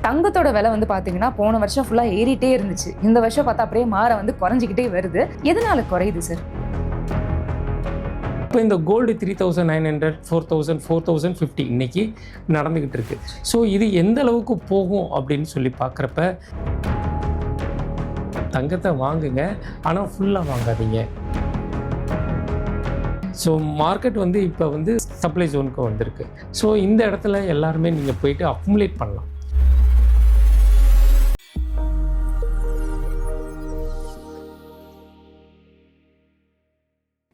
தங்கத்தோட விலை வந்து பாத்தீங்கன்னா போன வருஷம் ஃபுல்லா ஏறிட்டே இருந்துச்சு. இந்த வருஷம் பார்த்தா அப்படியே மாற வந்து குறைஞ்சிக்கிட்டே வருது. எதனால குறையுது சார்? இப்போ இந்த கோல்டு 3900, 4000, 4050 இன்னைக்கு நடந்துக்கிட்டு இருக்கு. ஸோ இது எந்த அளவுக்கு போகும் அப்படின்னு சொல்லி பார்க்குறப்ப தங்கத்தை வாங்குங்க, ஆனால் ஃபுல்லாக வாங்காதீங்க. ஸோ மார்க்கெட் வந்து இப்போ வந்து சப்ளை ஜோனுக்கு வந்திருக்கு. ஸோ இந்த இடத்துல எல்லாருமே நீங்கள் போயிட்டு அக்குமுலேட் பண்ணலாம்.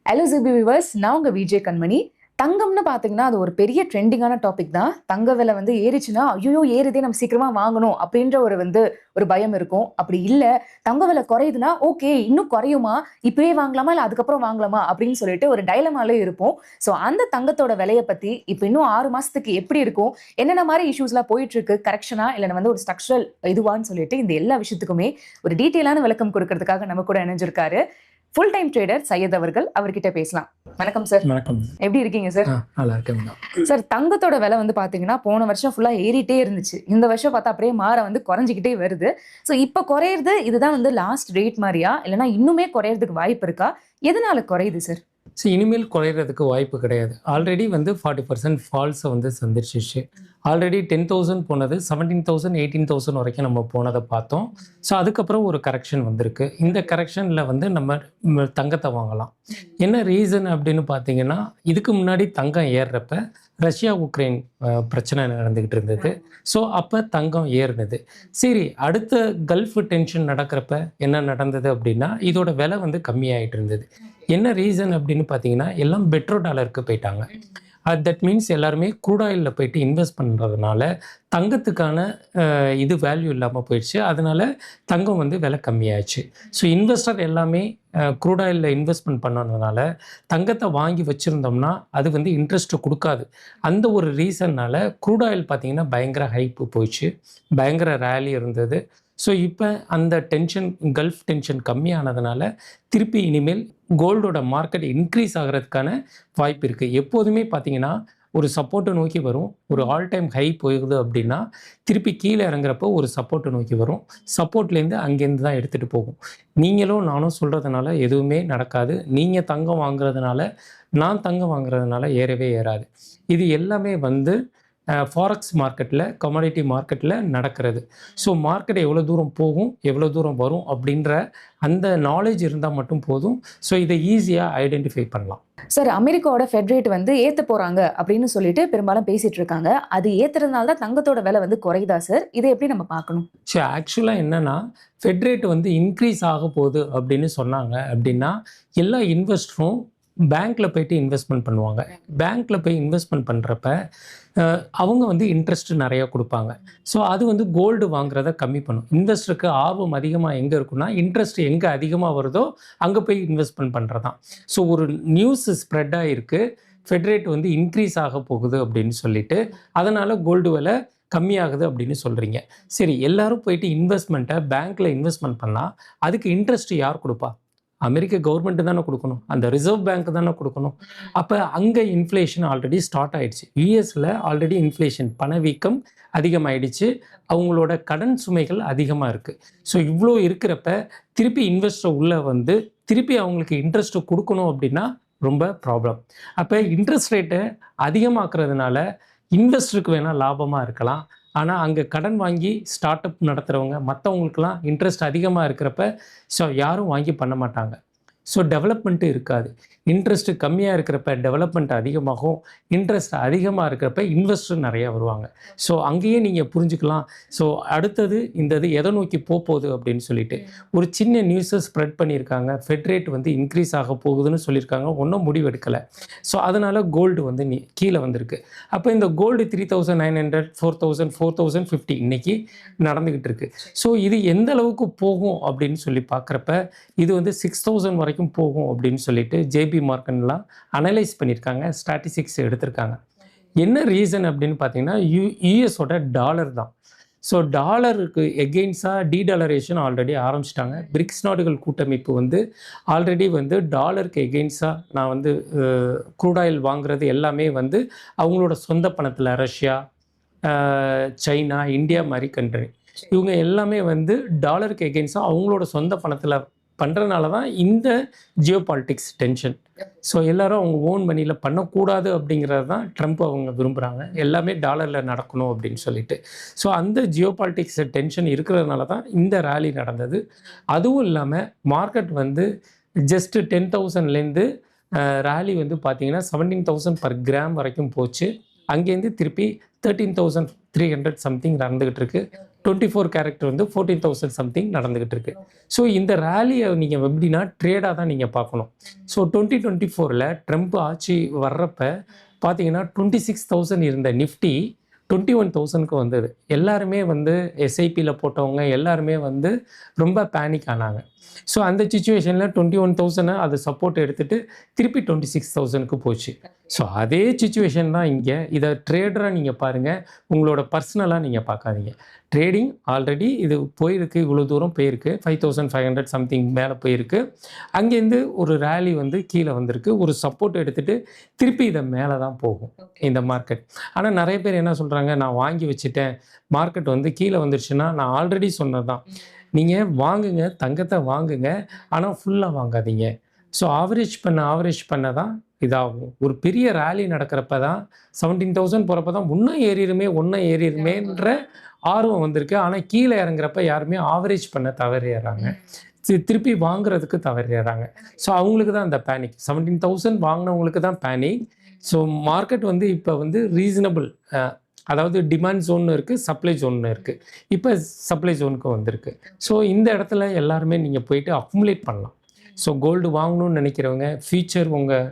ஹலோ ஜிபி வியூவர்ஸ், நான் உங்க விஜே கண்மணி. தங்கம்னு பார்த்தீங்கன்னா அது ஒரு பெரிய ட்ரெண்டிங்கான டாபிக் தான். தங்க விலை வந்து ஏறிச்சுன்னா ஐயோ ஏறுதே, நம்ம சீக்கிரமா வாங்கணும் அப்படின்ற ஒரு பயம் இருக்கும். அப்படி இல்லை, தங்க விலை குறையுதுன்னா ஓகே இன்னும் குறையுமா, இப்பவே வாங்கலாமா இல்லை அதுக்கப்புறம் வாங்கலாமா அப்படின்னு சொல்லிட்டு ஒரு டைலமாலே இருப்போம். ஸோ அந்த தங்கத்தோட விலையை பத்தி இப்போ இன்னும் 6 மாசத்துக்கு எப்படி இருக்கும், என்னென்ன மாதிரி இஷ்யூஸ்லாம் போயிட்டு இருக்கு, கரெக்ஷனா இல்லை வந்து ஒரு ஸ்ட்ரக்சரல் இதுவான்னு சொல்லிட்டு இந்த எல்லா விஷயத்துக்குமே ஒரு டீட்டெயிலான விளக்கம் கொடுக்கறதுக்காக நம்ம கூட இணைஞ்சிருக்காரு ஃபுல் டைம் ட்ரேடர் சையத் அவர்கள். அவர்கிட்ட பேசலாம். வணக்கம் சார். வணக்கம். எப்படி இருக்கீங்க சார்? நல்லா இருக்கேன் சார். தங்கத்தோட விலை வந்து பாத்தீங்கன்னா போன வருஷம் ஃபுல்லா ஏறிட்டே இருந்துச்சு. இந்த வருஷம் பார்த்தா அப்படியே மாற வந்து குறைஞ்சிக்கிட்டே வருது. ஸோ இப்போ குறையிறது இதுதான் வந்து லாஸ்ட் ரேட் மாதிரியா, இல்லைன்னா இன்னுமே குறையறதுக்கு வாய்ப்பு இருக்கா? எதனால குறையுது சார்? ஸோ இனிமேல் குறையிறதுக்கு வாய்ப்பு கிடையாது. ஆல்ரெடி வந்து 40% ஃபால்ஸை வந்து சந்திச்சிச்சு. ஆல்ரெடி 10,000 போனது 17,000 18,000 வரைக்கும் நம்ம போனதை பார்த்தோம். ஸோ அதுக்கப்புறம் ஒரு கரெக்ஷன் வந்திருக்கு. இந்த கரெக்ஷனில் வந்து நம்ம தங்கத்தை வாங்கலாம். என்ன ரீசன் அப்படின்னு பார்த்தீங்கன்னா, இதுக்கு முன்னாடி தங்கம் ஏறுறப்ப ரஷ்யா உக்ரைன் பிரச்சனை நடந்துக்கிட்டு இருந்தது. ஸோ அப்போ தங்கம் ஏறினது. சரி, அடுத்த கல்ஃப் டென்ஷன் நடக்கிறப்ப என்ன நடந்தது அப்படின்னா, இதோட விலை வந்து கம்மியாகிட்டு இருந்தது. என்ன ரீசன் அப்படின்னு பார்த்தீங்கன்னா, எல்லாம் பெட்ரோ டாலருக்கு போயிட்டாங்க. தட் மீன்ஸ் எல்லாருமே க்ரூட் ஆயிலில் போயிட்டு இன்வெஸ்ட் பண்ணுறதுனால தங்கத்துக்கான இது வேல்யூ இல்லாமல் போயிடுச்சு. அதனால தங்கம் வந்து விலை கம்மியாச்சு. ஸோ இன்வெஸ்டர் எல்லாமே க்ரூட் ஆயிலில் இன்வெஸ்ட்மெண்ட் பண்ணதுனால தங்கத்தை வாங்கி வச்சுருந்தோம்னா அது வந்து இன்ட்ரெஸ்ட்டு கொடுக்காது. அந்த ஒரு ரீசன்னால் க்ரூட் ஆயில் பார்த்திங்கன்னா பயங்கர ஹைப்பு போயிடுச்சு, பயங்கர ரேலி இருந்தது. ஸோ இப்போ அந்த டென்ஷன், கல்ஃப் டென்ஷன் கம்மியானதுனால திருப்பி இனிமேல் கோல்டோட மார்க்கெட் இன்க்ரீஸ் ஆகிறதுக்கான வாய்ப்பு இருக்குது. எப்போதுமே பார்த்திங்கன்னா ஒரு சப்போர்ட்டை நோக்கி வரும். ஒரு ஆல் டைம் ஹை போகுது அப்படின்னா திருப்பி கீழே இறங்குறப்போ ஒரு சப்போர்ட்டை நோக்கி வரும். சப்போர்ட்லேருந்து அங்கேருந்து தான் எடுத்துகிட்டு போகும். நீங்களும் நானும் சொல்கிறதுனால எதுவுமே நடக்காது. நீங்கள் தங்கம் வாங்குறதுனால, நான் தங்கம் வாங்குறதுனால ஏறவே ஏறாது. இது எல்லாமே வந்து ஃபாரெக்ஸ் மார்க்கெட்டில், கமாடிட்டி மார்க்கெட்டில் நடக்கிறது. ஸோ மார்க்கெட் எவ்வளோ தூரம் போகும், எவ்வளோ தூரம் வரும் அப்படின்ற அந்த நாலேஜ் இருந்தால் மட்டும் போதும். ஸோ இதை ஈஸியாக ஐடென்டிஃபை பண்ணலாம். சார், அமெரிக்காவோட ஃபெட் ரேட் வந்து ஏற்ற போகிறாங்க அப்படின்னு சொல்லிட்டு பெரும்பாலும் பேசிகிட்டு இருக்காங்க. அது ஏற்றுறதுனால தான் தங்கத்தோட விலை வந்து குறையுதா சார்? இதை எப்படி நம்ம பார்க்கணும்? ஸோ ஆக்சுவலாக என்னென்னா, ஃபெட் ரேட் வந்து இன்க்ரீஸ் ஆக போகுது அப்படின்னு சொன்னாங்க அப்படின்னா எல்லா இன்வெஸ்டரும் பேங்க்கில் போய்ட்டு இன்வெஸ்ட்மெண்ட் பண்ணுவாங்க. பேங்க்கில் போய் இன்வெஸ்ட்மெண்ட் பண்ணுறப்ப அவங்க வந்து இன்ட்ரெஸ்ட்டு நிறையா கொடுப்பாங்க. ஸோ அது வந்து கோல்டு வாங்குறத கம்மி பண்ணும். இன்வெஸ்டருக்கு ஆர்வம் அதிகமாக எங்கே இருக்குன்னா, இன்ட்ரெஸ்ட் எங்கே அதிகமாக வருதோ அங்கே போய் இன்வெஸ்ட்மெண்ட் பண்ணுறது தான். ஸோ ஒரு நியூஸ் ஸ்ப்ரெட் ஆகிருக்கு, ஃபெட் ரேட் வந்து இன்க்ரீஸ் ஆக போகுது அப்படின்னு சொல்லிட்டு, அதனால் கோல்டு விலை கம்மியாகுது அப்படின்னு சொல்கிறீங்க. சரி, எல்லோரும் போயிட்டு இன்வெஸ்ட்மெண்ட்டை பேங்க்கில் இன்வெஸ்ட்மெண்ட் பண்ணால் அதுக்கு இன்ட்ரெஸ்ட் யார் கொடுப்பா? அமெரிக்க கவர்மெண்ட்டு தானே கொடுக்கணும், அந்த ரிசர்வ் பேங்க் தானே கொடுக்கணும். அப்போ அங்கே இன்ஃப்ளேஷன் ஆல்ரெடி ஸ்டார்ட் ஆகிடுச்சு. யூஎஸில் ஆல்ரெடி இன்ஃப்ளேஷன், பணவீக்கம் அதிகமாகிடுச்சு. அவங்களோட கடன் சுமைகள் அதிகமாக இருக்குது. ஸோ இவ்வளோ இருக்கிறப்ப திருப்பி இன்வெஸ்டர் உள்ளே வந்து திருப்பி அவங்களுக்கு இன்ட்ரெஸ்ட்டு கொடுக்கணும் அப்படின்னா ரொம்ப ப்ராப்ளம். அப்போ இன்ட்ரெஸ்ட் ரேட்டை அதிகமாக்குறதுனால இன்வெஸ்டருக்கு வேணால் லாபமாக இருக்கலாம். ஆனால் அங்கே கடன் வாங்கி ஸ்டார்ட் அப் நடத்துகிறவங்க மற்றவங்களுக்கெல்லாம் இன்ட்ரெஸ்ட் அதிகமாக இருக்கிறப்ப ஸோ யாரும் வாங்கி பண்ண மாட்டாங்க. ஸோ டெவலப்மெண்ட்டு இருக்காது. இன்ட்ரெஸ்ட்டு கம்மியாக இருக்கிறப்ப டெவலப்மெண்ட் அதிகமாகும், இன்ட்ரெஸ்ட் அதிகமாக இருக்கிறப்ப இன்வெஸ்டர் நிறையா வருவாங்க. ஸோ அங்கேயே நீங்கள் புரிஞ்சுக்கலாம். ஸோ அடுத்தது இந்த இது எதை நோக்கி போகுது அப்படின்னு சொல்லிட்டு ஒரு சின்ன நியூஸை ஸ்ப்ரெட் பண்ணியிருக்காங்க. ஃபெட் ரேட் வந்து இன்க்ரீஸ் ஆக போகுதுன்னு சொல்லியிருக்காங்க, ஒன்றும் முடிவெடுக்கலை. ஸோ அதனால் கோல்டு வந்து கீழே வந்திருக்கு. அப்போ இந்த கோல்டு 3900, 4000, 4050 இன்றைக்கி நடந்துக்கிட்டு இருக்குது. ஸோ இது எந்த அளவுக்கு போகும் அப்படின்னு சொல்லி பார்க்குறப்ப இது வந்து 6000 வரைக்கும் போகும் அப்படின்னு சொல்லிட்டு ஜேபி மார்க்கெட்லாம் அனலைஸ் பண்ணியிருக்காங்க, ஸ்டாட்டிஸ்டிக்ஸ் எடுத்திருக்காங்க. என்ன ரீசன் அப்படின்னு பார்த்தீங்கன்னா, யூஎஸோட டாலர் தான். ஸோ டாலருக்கு எகெயின்ஸ்டாக டீடாலரேஷன் ஆல்ரெடி ஆரம்பிச்சிட்டாங்க. பிரிக்ஸ் நாடுகள் கூட்டமைப்பு வந்து ஆல்ரெடி வந்து டாலருக்கு எகெயின்ஸ்டாக நான் வந்து க்ரூட் ஆயில் வாங்குறது எல்லாமே வந்து அவங்களோட சொந்த பணத்தில் ரஷ்யா, சைனா, இந்தியா மாதிரி கண்ட்ரி, இவங்க எல்லாமே வந்து டாலருக்கு எகெயின்ஸ்டாக அவங்களோட சொந்த பணத்தில் பண்ணுறதுனால தான் இந்த ஜியோ பாலிட்டிக்ஸ் டென்ஷன். ஸோ எல்லாரும் அவங்க ஓன் மணியில் பண்ணக்கூடாது அப்படிங்கிறது தான் ட்ரம்ப் அவங்க விரும்புகிறாங்க. எல்லாமே டாலரில் நடக்கணும் அப்படின்னு சொல்லிட்டு. ஸோ அந்த ஜியோ பாலிட்டிக்ஸ் டென்ஷன் இருக்கிறதுனால தான் இந்த ரேலி நடந்தது. அதுவும் இல்லாமல் மார்க்கெட் வந்து ஜஸ்ட்டு 10,000லேருந்து ரேலி வந்து பார்த்தீங்கன்னா 17,000 பர் கிராம் வரைக்கும் போச்சு. அங்கேருந்து திருப்பி 13,300 சம்திங் நடந்துக்கிட்டு இருக்கு. 24 கேரக்டர் வந்து 14,000 சம்திங் நடந்துக்கிட்டு இருக்கு. ஸோ இந்த ரேலியை நீங்கள் எப்படின்னா ட்ரேடாக தான் நீங்கள் பார்க்கணும். ஸோ 2024 ட்ரம்ப் ஆட்சி வர்றப்ப பார்த்தீங்கன்னா 26,000 இருந்த நிஃப்டி 21,000க்கு வந்தது. எல்லாருமே வந்து எஸ்ஐபியில் போட்டவங்க எல்லாருமே வந்து ரொம்ப பேனிக் ஆனாங்க. ஸோ அந்த சுச்சுவேஷனில் 21,000 அது சப்போர்ட் எடுத்துகிட்டு திருப்பி 26,000க்கு போச்சு. ஸோ அதே சுச்சுவேஷன் தான் இங்கே. இதை ட்ரேடராக நீங்கள் பாருங்கள், உங்களோட பர்சனலாக நீங்கள் பார்க்காதீங்க. ட்ரேடிங் ஆல்ரெடி இது போயிருக்கு, இவ்வளோ தூரம் போயிருக்கு, 5,500 சம்திங் மேலே போயிருக்கு. அங்கேருந்து ஒரு ரேலி வந்து கீழே வந்திருக்கு, ஒரு சப்போர்ட் எடுத்துகிட்டு திருப்பி இதை மேலே தான் போகும் இந்த மார்க்கெட். ஆனால் நிறைய பேர் என்ன சொல்கிறாங்க, நான் வாங்கி வச்சுட்டேன், மார்க்கெட் வந்து கீழே வந்துருச்சுன்னா, நான் ஆல்ரெடி சொன்னது தான், நீங்கள் வாங்குங்க, தங்கத்தை வாங்குங்க, ஆனால் ஃபுல்லாக வாங்காதீங்க. ஸோ ஆவரேஜ் பண்ண தான் இதாகும். ஒரு பெரிய ரேலி நடக்கிறப்ப தான் 17,000 போகிறப்ப தான் இன்னும் ஏறிடுமேன்ற ஆர்வம் வந்திருக்கு. ஆனால் கீழே இறங்குறப்ப யாருமே ஆவரேஜ் பண்ண தவறிடுறாங்க, திருப்பி வாங்குறதுக்கு தவறிடுறாங்க. ஸோ அவங்களுக்கு தான் அந்த பேனிக். 17,000 வாங்கினவங்களுக்கு தான் பேனிக். ஸோ மார்க்கெட் வந்து இப்போ வந்து ரீசனபிள், அதாவது டிமாண்ட் ஜோன்னு இருக்குது, சப்ளை ஜோன்னு இருக்குது. இப்போ சப்ளை ஜோனுக்கு வந்திருக்கு. ஸோ இந்த இடத்துல எல்லாருமே நீங்கள் போயிட்டு அக்குமுலேட் பண்ணலாம். ஸோ கோல்டு வாங்கணும்னு நினைக்கிறவங்க, ஃபியூச்சர் உங்கள்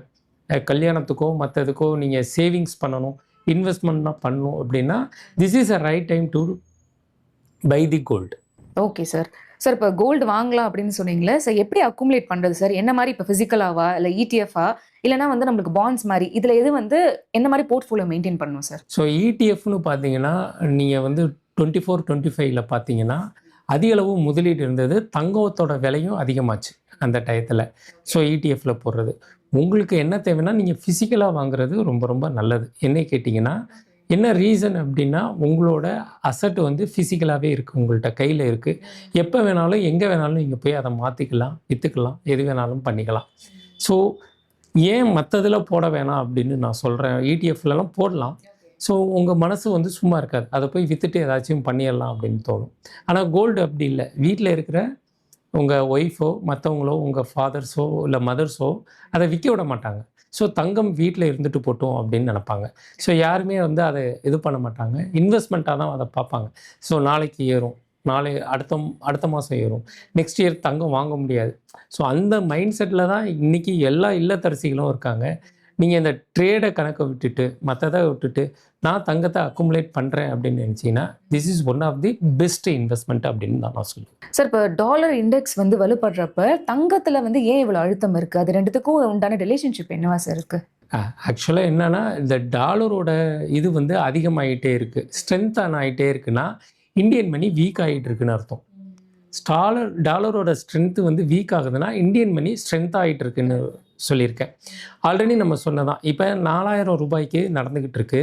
கல்யாணத்துக்கோ மற்றதுக்கோ நீங்கள் சேவிங்ஸ் பண்ணணும், இன்வெஸ்ட்மெண்ட்லாம் பண்ணணும் அப்படின்னா this is a right time to buy the gold. Okay sir. Sir இப்போ கோல்டு வாங்கலாம் அப்படின்னு சொன்னீங்களே சார், எப்படி அக்குமுலேட் பண்ணுறது சார்? என்ன மாதிரி இப்போ ஃபிசிக்கலாவா இல்லை இடிஎஃபா இல்லைனா வந்து நம்மளுக்கு பாண்ட்ஸ் மாதிரி, இதில் எது வந்து என்ன மாதிரி போர்ட்ஃபோலியோ மெயின்டைன் பண்ணணும் சார்? ஸோ இடிஎஃப்னு பார்த்தீங்கன்னா நீங்கள் வந்து 24-25 பார்த்தீங்கன்னா அதிக அளவு முதலீடு இருந்தது, தங்கத்தோட விலையும் அதிகமாச்சு அந்த டயத்தில். ஸோ இடிஎஃப்ல போடுறது உங்களுக்கு என்ன தேவைன்னா நீங்கள் ஃபிசிக்கலாக வாங்குறது ரொம்ப ரொம்ப நல்லது. என்ன கேட்டிங்கன்னா, என்ன ரீசன் அப்படின்னா உங்களோட அசட் வந்து ஃபிசிக்கலாகவே இருக்குது, உங்கள்கிட்ட கையில் இருக்குது. எப்போ வேணாலும் எங்கே வேணாலும் நீங்கள் போய் அதை மாற்றிக்கலாம், விற்றுக்கலாம், எது வேணாலும் பண்ணிக்கலாம். ஸோ ஏன் மற்றதில் போட வேணாம் அப்படின்னு நான் சொல்கிறேன். இடிஎஃப்லலாம் போடலாம். ஸோ உங்கள் மனசு வந்து சும்மா இருக்காது, அதை போய் விற்றுட்டு ஏதாச்சும் பண்ணிடலாம் அப்படின்னு தோணும். ஆனால் கோல்டு அப்படி இல்லை. வீட்டில் இருக்கிற உங்கள் ஒய்ஃபோ மற்றவங்களோ உங்கள் ஃபாதர்ஸோ இல்லை மதர்ஸோ அதை விற்க விட மாட்டாங்க. ஸோ தங்கம் வீட்டில் இருந்துட்டு போட்டோம் அப்படின்னு நினப்பாங்க. ஸோ யாருமே வந்து அதை இது பண்ண மாட்டாங்க, இன்வெஸ்ட்மெண்ட்டாக தான் அதை பார்ப்பாங்க. ஸோ நாளைக்கு ஏறும், அடுத்த மாதம் ஏறும், நெக்ஸ்ட் இயர் தங்கம் வாங்க முடியாது. ஸோ அந்த மைண்ட் செட்டில் தான் இன்றைக்கி எல்லா இல்லத்தரசிகளும் இருக்காங்க. நீங்கள் இந்த ட்ரேடை கணக்கை விட்டுட்டு மற்றதை விட்டுட்டு நான் தங்கத்தை அக்குமுலேட் பண்ணுறேன் அப்படின்னு நினச்சிங்கன்னா this is one of the best investment அப்படின்னு நான் சொல்லுவேன். சார் இப்போ டாலர் இண்டெக்ஸ் வந்து வலுப்படுறப்ப தங்கத்தில் வந்து ஏன் இவ்வளோ அழுத்தம் இருக்குது? அது ரெண்டுத்துக்கும் உண்டான ரிலேஷன்ஷிப் என்னவா சார் இருக்குது? ஆக்சுவலாக என்னென்னா, இந்த டாலரோட இது வந்து அதிகமாகிட்டே இருக்குது, ஸ்ட்ரென்த் ஆகிட்டே இருக்குன்னா இந்தியன் மணி வீக் ஆகிட்டு இருக்குன்னு அர்த்தம். டாலரோட ஸ்ட்ரென்த்து வந்து வீக் ஆகுதுன்னா இந்தியன் மணி ஸ்ட்ரென்த் ஆகிட்டு இருக்குன்னு சொல்லியிருக்கேன். ஆல்ரெடி நம்ம சொன்னதான். இப்போ 4,000 ரூபாய்க்கு நடந்துக்கிட்டு இருக்கு.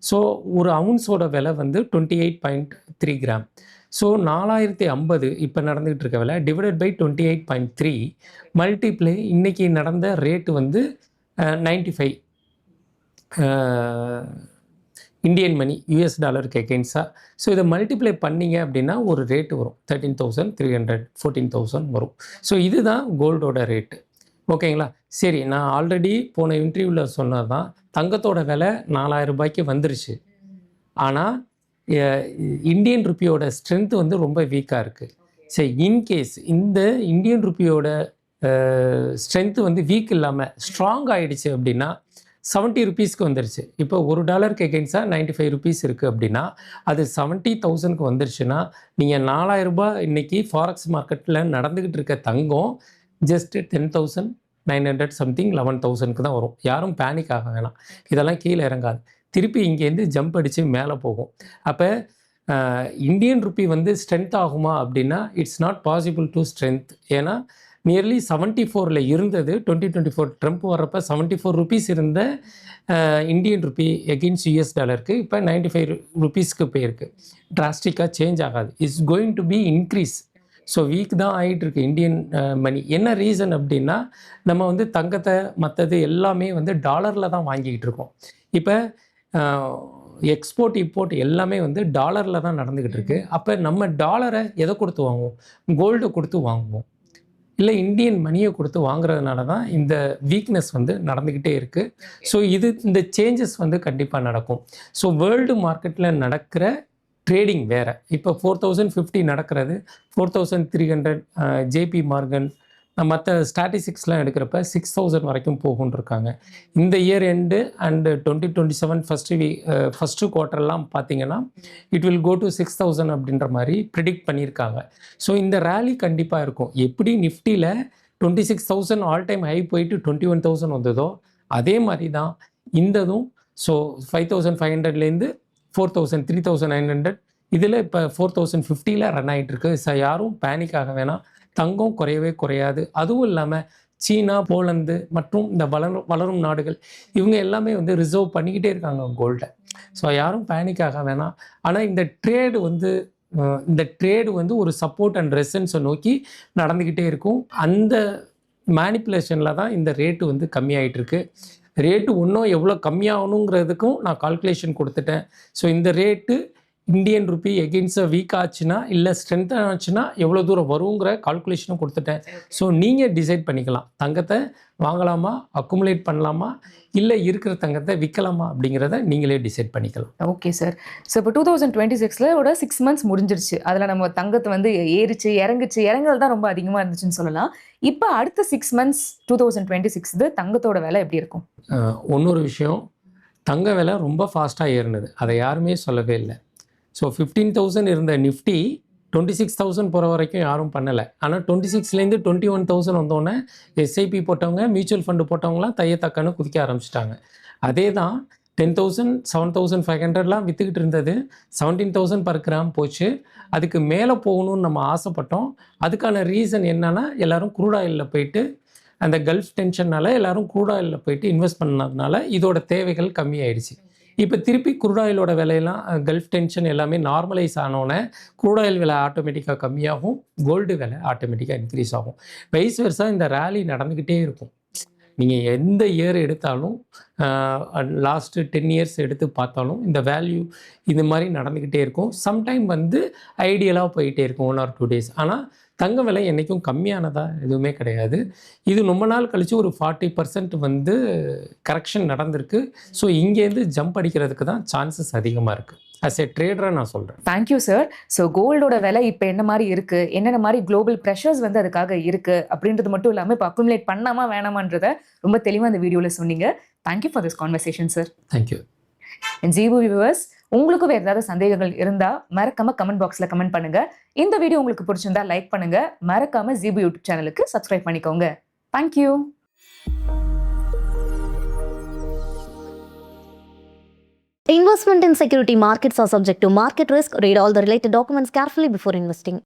ஸோ ஒரு அவுன்ஸோட விலை வந்து 28.3 கிராம். ஸோ 4,050 இப்போ நடந்துக்கிட்டு இருக்க விலை டிவைடட் பை 28.3 மல்டிப்ளை இன்றைக்கி நடந்த ரேட்டு வந்து 95 இந்தியன் மணி யூஎஸ் டாலருக்கு எகெயின்ஸ்டாக. ஸோ இதை மல்டிப்ளை பண்ணிங்க அப்படின்னா ஒரு ரேட்டு வரும், 13,300 14,000 வரும். ஸோ இதுதான் கோல்டோட ரேட்டு. ஓகேங்களா? சரி, நான் ஆல்ரெடி போன இன்டர்வியூவில் சொன்னது தான், தங்கத்தோட விலை 4,000 ரூபாய்க்கு வந்துருச்சு. ஆனால் இந்தியன் ருப்பியோட ஸ்ட்ரென்த் வந்து ரொம்ப வீக்காக இருக்குது. சரி, இன்கேஸ் இந்த இந்தியன் ருப்பியோட ஸ்ட்ரென்த்து வந்து வீக் இல்லாமல் ஸ்ட்ராங் ஆகிடுச்சு அப்படின்னா 70 ருபீஸ்க்கு வந்துருச்சு. இப்போ $1 எகெயின்ஸ்டாக 95 ருபீஸ் இருக்குது அப்படின்னா அது 70,000க்கு வந்துருச்சுன்னா நீங்கள் 4,000 ரூபாய் இன்றைக்கி ஃபாரெக்ஸ் மார்க்கெட்டில் நடந்துக்கிட்டு இருக்க தங்கம் ஜஸ்ட்டு 10,900 சம்திங் 11,000க்கு தான் வரும். யாரும் பேனிக் ஆக வேணாம், இதெல்லாம் கீழே இறங்காது, திருப்பி இங்கேருந்து ஜம்ப் அடித்து மேலே போகும். அப்போ இந்தியன் ருப்பி வந்து ஸ்ட்ரென்த் ஆகுமா அப்படின்னா it's not possible to strength. ஏன்னா நியர்லி 74ல் இருந்தது. 2024 ட்ரம்ப் வர்றப்ப 74 ருபீஸ் இருந்த இந்தியன் ருபி எகெயின்ஸ்ட் யூஎஸ் டாலருக்கு இப்போ 95 ருபீஸ்க்கு போயிருக்கு. டிராஸ்டிக்காக சேஞ்ச் ஆகாது. It's going to be increase. So weak தான் ஆகிட்டு இருக்கு இந்தியன் மணி. என்ன ரீசன் அப்படின்னா, நம்ம வந்து தங்கத்தை மற்றது எல்லாமே வந்து டாலரில் தான் வாங்கிக்கிட்டு இருக்கோம். இப்போ எக்ஸ்போர்ட் இம்போர்ட் எல்லாமே வந்து டாலரில் தான் நடந்துக்கிட்டு இருக்கு. அப்போ நம்ம டாலரை எதை கொடுத்து வாங்குவோம்? கோல்டை கொடுத்து வாங்குவோம், இல்லை இந்தியன் மணியை கொடுத்து வாங்குறதுனால தான் இந்த வீக்னஸ் வந்து நடந்துக்கிட்டே இருக்குது. ஸோ இந்த சேஞ்சஸ் வந்து கண்டிப்பாக நடக்கும். ஸோ வேர்ல்டு மார்க்கெட்டில் நடக்கிற ட்ரேடிங் வேறு. இப்போ 4050 நடக்கிறது 4300 ஜேபி மார்கன் மற்ற ஸ்டாட்டிஸ்டிக்ஸ்லாம் எடுக்கிறப்ப 6000 வரைக்கும் போகும்னு இருக்காங்க. இந்த இயர் எண்டு அண்டு 2027 ஃபஸ்ட்டு குவார்ட்டர்லாம் பார்த்தீங்கன்னா இட் வில் கோ டு 6000 அப்படின்ற மாதிரி ப்ரிடிக்ட் பண்ணியிருக்காங்க. ஸோ இந்த ரேலி கண்டிப்பாக இருக்கும். எப்படி நிஃப்டியில் 26,000 ஆல் டைம் ஹை போயிட்டு 21,000 வந்ததோ அதே மாதிரி தான் இந்ததும். ஸோ 5500லேருந்து 4000 3900 இதில் இப்போ 4050ல் ரன் ஆகிட்டுருக்கு. யாரும் பேனிக் ஆக வேணாம். தங்கம் குறையவே குறையாது. அதுவும் இல்லாமல் சீனா, போலந்து மற்றும் இந்த வளரும் நாடுகள் இவங்க எல்லாமே வந்து ரிசர்வ் பண்ணிக்கிட்டே இருக்காங்க கோல்டை. ஸோ யாரும் பேனிக் ஆக வேணாம். ஆனால் இந்த ட்ரேடு வந்து ஒரு சப்போர்ட் அண்ட் ரெசன்ஸை நோக்கி நடந்துக்கிட்டே இருக்கும். அந்த மேனிப்புலேஷனில் தான் இந்த ரேட்டு வந்து கம்மியாகிட்டு இருக்கு. ரேட்டு இன்னும் எவ்வளோ கம்மியாகணுங்கிறதுக்கும் நான் கால்குலேஷன் கொடுத்துட்டேன். ஸோ இந்த rate Indian rupee against week ஆச்சுன்னா இல்லை ஸ்ட்ரென்த் ஆச்சுன்னா எவ்வளோ தூரம் வருங்கிற கால்குலேஷனும் கொடுத்துட்டேன். ஸோ நீங்கள் டிசைட் பண்ணிக்கலாம், தங்கத்தை வாங்கலாமா, அக்குமுலேட் பண்ணலாமா, இல்லை இருக்கிற தங்கத்தை விற்கலாமா அப்படிங்கிறத நீங்களே டிசைட் பண்ணிக்கலாம். Okay sir. ஸோ இப்போ 2026 6 மந்த்ஸ் முடிஞ்சிருச்சு. அதில் நம்ம தங்கத்தை வந்து ஏறிச்சு இறங்கல் தான் ரொம்ப அதிகமாக இருந்துச்சுன்னு சொல்லலாம். இப்போ அடுத்த 6 மந்த்ஸ் 2026 தங்கத்தோட விலை எப்படி இருக்கும்? இன்னொரு விஷயம், தங்க விலை ரொம்ப ஃபாஸ்ட்டாக ஏறினது, அதை யாருமே சொல்லவே இல்லை. ஸோ 15,000 இருந்த நிஃப்டி 26,000 போகிற வரைக்கும் யாரும் பண்ணலை. ஆனால் 26லேருந்து 21,000 வந்தோடனே எஸ்ஐபி போட்டவங்க, மியூச்சுவல் ஃபண்டு போட்டவங்களாம் தையத்தக்கன்னு குதிக்க ஆரம்பிச்சிட்டாங்க. அதே தான் 10,000 7,500லாம் விற்றுக்கிட்டு இருந்தது 17,000 பர் கிராம் போச்சு. அதுக்கு மேலே போகணும்னு நம்ம ஆசைப்பட்டோம். அதுக்கான ரீசன் என்னன்னா, எல்லோரும் க்ரூட் ஆயிலில் போயிட்டு அந்த கல்ஃப் டென்ஷனால் எல்லோரும் க்ரூட் ஆயிலில் போயிட்டு இன்வெஸ்ட் பண்ணதுனால இதோட தேவைகள் கம்மியாயிடுச்சு. இப்போ திருப்பி க்ரூட் ஆயிலோட விலையெல்லாம் கல்ஃப் டென்ஷன் எல்லாமே நார்மலைஸ் ஆனோன்னே க்ரூட் ஆயில் விலை ஆட்டோமேட்டிக்காக கம்மியாகும், கோல்டு விலை ஆட்டோமேட்டிக்காக இன்க்ரீஸ் ஆகும். வைஸ் வெர்சா இந்த ரேலி நடந்துக்கிட்டே இருக்கும். நீங்கள் எந்த இயர் எடுத்தாலும், லாஸ்ட்டு 10 இயர்ஸ் எடுத்து பார்த்தாலும் இந்த வேல்யூ இது மாதிரி நடந்துக்கிட்டே இருக்கும். சம்டைம் வந்து ஐடியலாக போயிட்டே இருக்கும் 1 or 2 days. ஆனால் தங்க விலை என்றைக்கும் கம்மியானதா எதுவுமே கிடையாது. இது ரொம்ப நாள் கழித்து ஒரு 40% வந்து கரெக்ஷன் நடந்திருக்கு. ஸோ இங்கேருந்து ஜம்ப் அடிக்கிறதுக்கு தான் சான்சஸ் அதிகமாக இருக்குது. அஸ் எ ட்ரேடராக நான் சொல்கிறேன். Thank you sir. ஸோ கோல்டோட விலை இப்போ என்ன மாதிரி இருக்குது, என்னென்ன மாதிரி குளோபல் ப்ரெஷர்ஸ் வந்து அதுக்காக இருக்குது அப்படின்றது மட்டும் இல்லாமல் இப்போ அக்குமுலேட் பண்ணாமா வேணாமான்றதை ரொம்ப தெளிவாக அந்த வீடியோவில் சொன்னீங்க. Thank you for this conversation sir. Thank you. ஜீபு வியூவர்ஸ், உங்களுக்கு வேறு ஏதாவது சந்தேகங்கள் இருந்தால் மறக்காம கமெண்ட் பாக்ஸில் கமெண்ட் பண்ணுங்க. இந்த வீடியோ உங்களுக்கு பிடிச்சிருந்தா லைக் பண்ணுங்க. மறக்காம ஜீபு யூடியூப் சேனலுக்கு சப்ஸ்கிரைப் பண்ணிக்கோங்க. Thank you. Investment in security markets are subject to market risk. Read all the related documents carefully before investing.